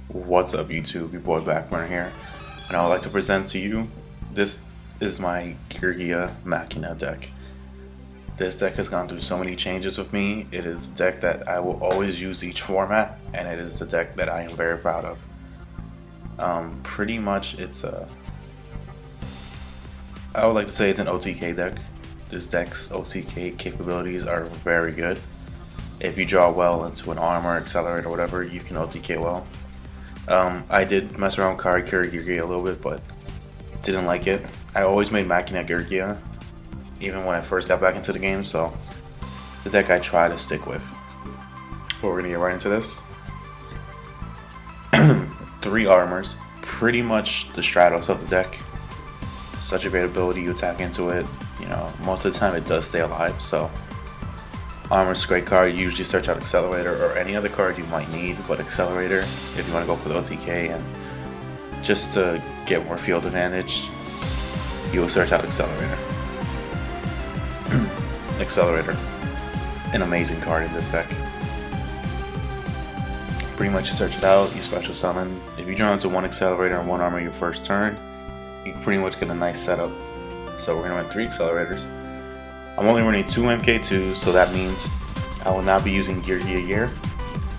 What's up YouTube, your boy Backburner here, and I would like to present to you, this is my Geargia Machina deck. This deck has gone through so many changes with me. It is a deck that I will always use each format, and it is a deck that I am very proud of. Pretty much I would like to say it's an OTK deck. This deck's OTK capabilities are very good. If you draw well into an armor, accelerator, or whatever, you can OTK well. I did mess around with Geargia a little bit, but didn't like it. I always made Machina Geargia, even when I first got back into the game, so the deck I try to stick with. But we're gonna get right into this. 3 armors, pretty much the Stratos of the deck. Such a great ability, you attack into it, you know, most of the time it does stay alive, so armor's a great card. You usually search out Accelerator or any other card you might need, but Accelerator if you want to go for the OTK and just to get more field advantage, you will search out Accelerator. Accelerator, an amazing card in this deck. Pretty much you search it out, you special summon. If you draw into 1 Accelerator and 1 armor your first turn, you can pretty much get a nice setup. So we're going to run 3 Accelerators. I'm only running 2 MK2s, so that means I will not be using Geargia here.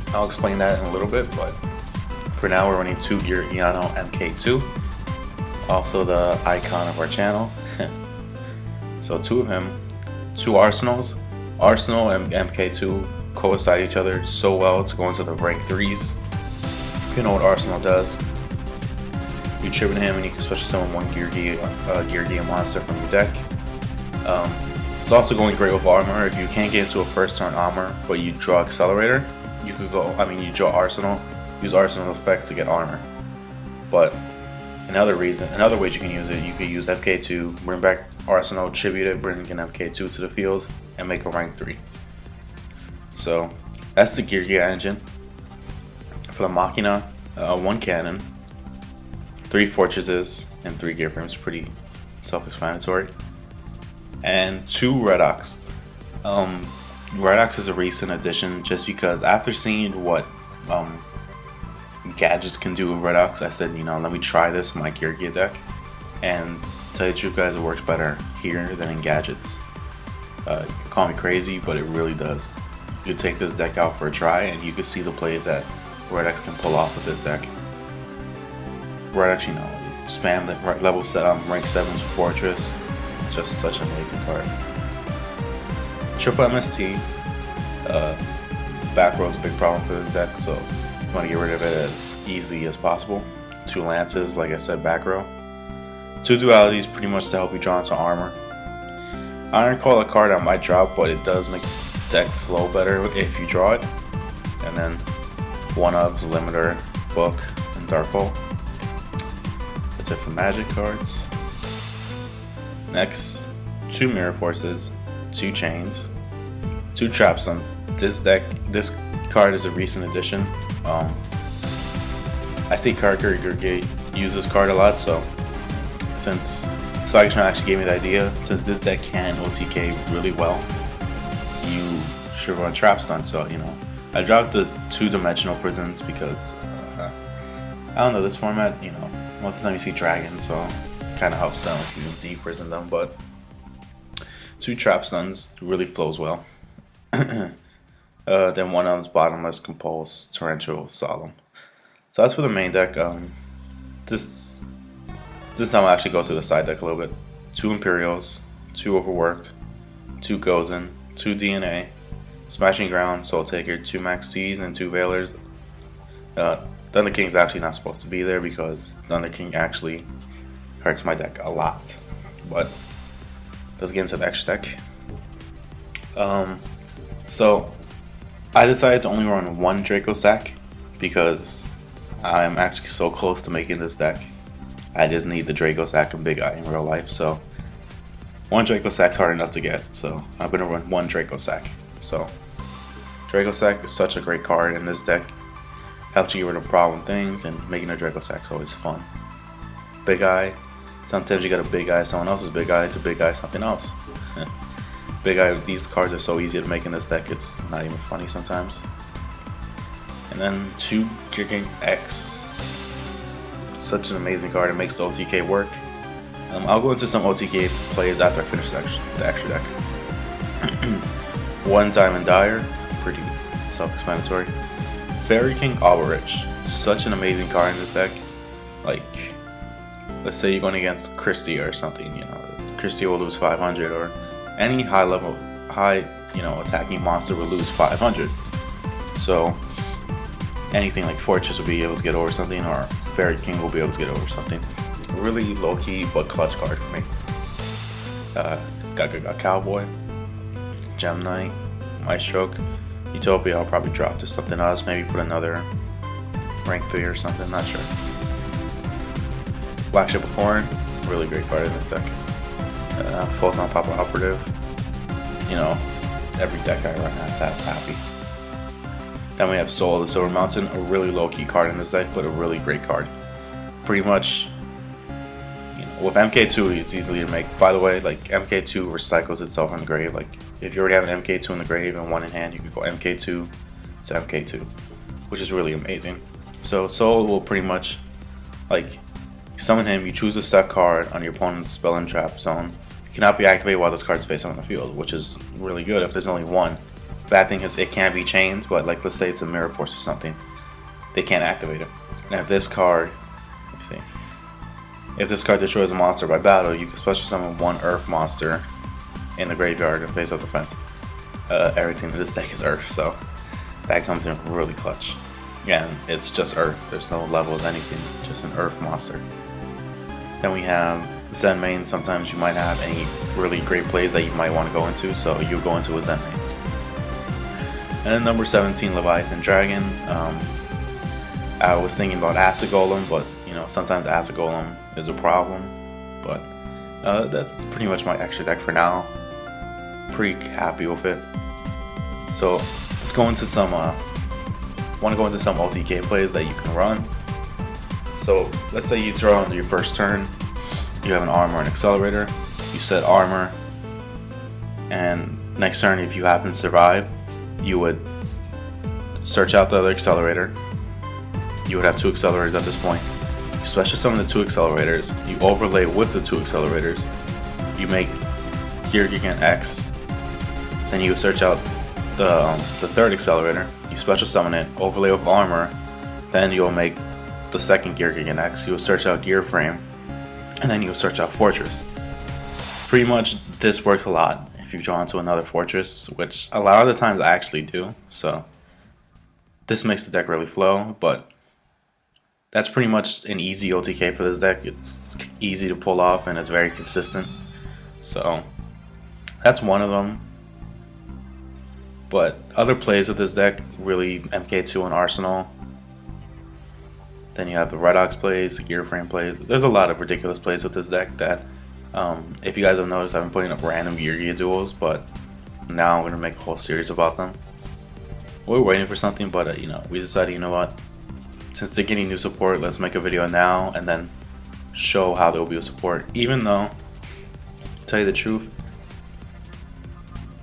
I'll explain that in a little bit, but for now we're running 2 Geargia MK2. Also the icon of our channel. So 2 of him, 2 Arsenals. Arsenal and MK2 coincide each other so well to go into the rank 3s. You know what Arsenal does. You tripping him and you can special summon 1 Geargia monster from your deck. It's also going great with armor. If you can't get into a first turn armor, but you draw Accelerator, you could go, you draw Arsenal, use Arsenal effect to get armor. But another ways you can use it, you could use FK2, bring back Arsenal, tribute it, bring an FK2 to the field, and make a rank 3. So that's the Geargia engine. For the Machina, 1 cannon, 3 fortresses, and 3 gear frames, pretty self-explanatory. And 2 Redox. Redox is a recent addition just because after seeing what gadgets can do with Redox, I said, you know, let me try this in my Geargia deck. And to tell you the truth, guys, it works better here than in gadgets. You can call me crazy, but it really does. You take this deck out for a try and you can see the plays that Redox can pull off with this deck. Redox, you know, spam the level rank 7's Fortress. Just such an amazing card. Triple MST. Back row is a big problem for this deck, so you want to get rid of it as easily as possible. 2 lances, like I said, back row. 2 dualities, pretty much to help you draw into armor. Iron Call, a card I might drop, but it does make the deck flow better if you draw it. And then 1 of Limiter, Book, and Dark Hole. That's it for magic cards. Next, 2 Mirror Forces, 2 Chains, 2 Trap Suns. This card is a recent addition. I see Geargia use this card a lot, so since Flagship actually gave me the idea, since this deck can OTK really well, you should run Trap Stun. So, you know, I dropped the 2-dimensional prisons because I don't know, this format, you know, most of the time you see dragons, so kind of helps them if you de-prison them, but 2 Trap Stuns really flows well. Then 1 on this Bottomless, Compulse, Torrential, Solemn. So that's for the main deck. This time I'll actually go through the side deck a little bit. 2 Imperials, 2 Overworked, 2 Gozen, 2 DNA, Smashing Ground, Soul Taker, 2 Max T's, and 2 Veilers. Thunder King's actually not supposed to be there because Thunder King actually hurts my deck a lot. But let's get into the extra deck. So I decided to only run 1 Draco Sack because I'm actually so close to making this deck. I just need the Draco Sack and Big Eye in real life, so 1 Draco Sack's hard enough to get, so I'm gonna run 1 Draco Sack. So Draco Sack is such a great card in this deck. Helps you get rid of problem things, and making a Draco Sack is always fun. Big Eye. Sometimes you got a Big Eye someone else's Big Eye to Big Eye something else. Big Eye, these cards are so easy to make in this deck, it's not even funny sometimes. And then 2 Geargia X. Such an amazing card. It makes the OTK work. I'll go into some OTK plays after I finish the extra deck. 1 Diamond Dyer, pretty self-explanatory. Fairy King Alberich, such an amazing card in this deck. Like, let's say you're going against Geargia or something, you know, Geargia will lose 500, or any high attacking monster will lose 500. So anything like Fortress will be able to get over something, or Fairy King will be able to get over something. Really low key but clutch card for me. Got Cowboy, Gem Knight, Maestro, Utopia. I'll probably drop to something else. Maybe put another rank 3 or something. Not sure. Black Ship of Horn, really great card in this deck. Photon Papa Operative. You know, every deck I run has that happy. Then we have Soul of the Silver Mountain, a really low key card in this deck, but a really great card. Pretty much, you know, with MK2 it's easily to make. By the way, like, MK2 recycles itself in the grave. Like, if you already have an MK2 in the grave and 1 in hand, you could go MK2 to MK2, which is really amazing. So Soul will pretty much, like, you summon him, you choose a set card on your opponent's spell and trap zone. It cannot be activated while this card's face on the field, which is really good if there's only 1. Bad thing is it can be chained, but like, let's say it's a Mirror Force or something, they can't activate it. And if this card, let's see, if this card destroys a monster by battle, you can special summon 1 Earth monster in the graveyard and face up defense. Everything in this deck is Earth, so that comes in really clutch. Again, it's just Earth. There's no levels, anything, just an Earth monster. Then we have Zen main. Sometimes you might have any really great plays that you might want to go into, so you go into a Zen mains. And then number 17, Leviathan Dragon. I was thinking about Acid Golem, but you know, sometimes Acid Golem is a problem. But that's pretty much my extra deck for now. Pretty happy with it. So let's go into some. Want to go into some OTK plays that you can run. So let's say you throw on your first turn. You have an armor and accelerator. You set armor, and next turn, if you happen to survive, you would search out the other accelerator. You would have 2 accelerators at this point. You special summon the 2 accelerators. You overlay with the 2 accelerators. You make Geargia X. Then you search out the 3rd accelerator. You special summon it. Overlay with armor. Then you'll make the 2nd Geargia X. You'll search out Gear Frame, and then you'll search out Fortress. Pretty much, this works a lot if you draw into another Fortress, which a lot of the times I actually do. So this makes the deck really flow, but that's pretty much an easy OTK for this deck. It's easy to pull off and it's very consistent. So that's one of them. But other plays with this deck, really MK2 and Arsenal. Then you have the Red Ox plays, the Gear Frame plays. There's a lot of ridiculous plays with this deck that, if you guys have noticed, I've been putting up random Geargia duels, but now I'm going to make a whole series about them. We're waiting for something, but you know, we decided, you know what, since they're getting new support, let's make a video now and then show how they'll be with support. Even though, to tell you the truth,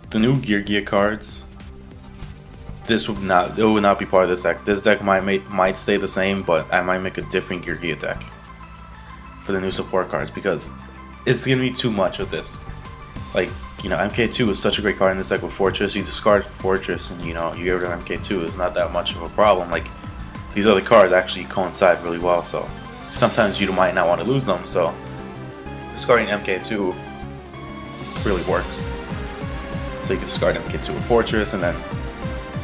the new Geargia cards, it would not be part of this deck. This deck might stay the same, but I might make a different Geargia deck for the new support cards, because it's gonna be too much of this. Like, you know, MK2 is such a great card in this deck with Fortress. You discard Fortress and, you know, you get rid of MK2. It's not that much of a problem. Like, these other cards actually coincide really well, so sometimes you might not want to lose them, so discarding MK2 really works. So you can discard MK2 with Fortress, and then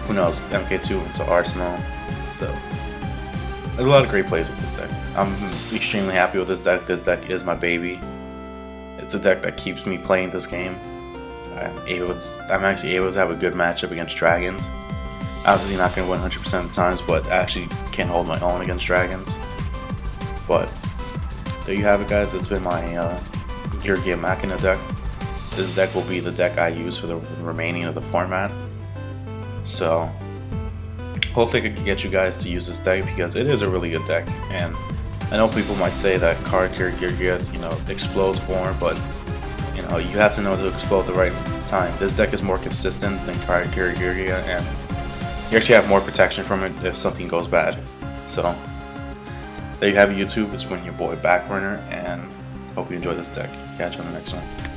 who knows, MK2 into Arsenal. So there's a lot of great plays with this deck. I'm extremely happy with this deck. This deck is my baby. It's a deck that keeps me playing this game. I'm actually able to have a good matchup against dragons. Obviously not going to win 100% of the times, but I actually can hold my own against dragons. But there you have it, guys. It's been my Geargia Machina deck. This deck will be the deck I use for the remaining of the format. So hopefully I can get you guys to use this deck, because it is a really good deck. And I know people might say that card Geargia, you know, explodes more, but you know, you have to know to explode the right time. This deck is more consistent than card Geargia, and You actually have more protection from it if something goes bad. So there you have it, YouTube. It's been your boy Backrunner, and hope you enjoy this deck. Catch you on the next one.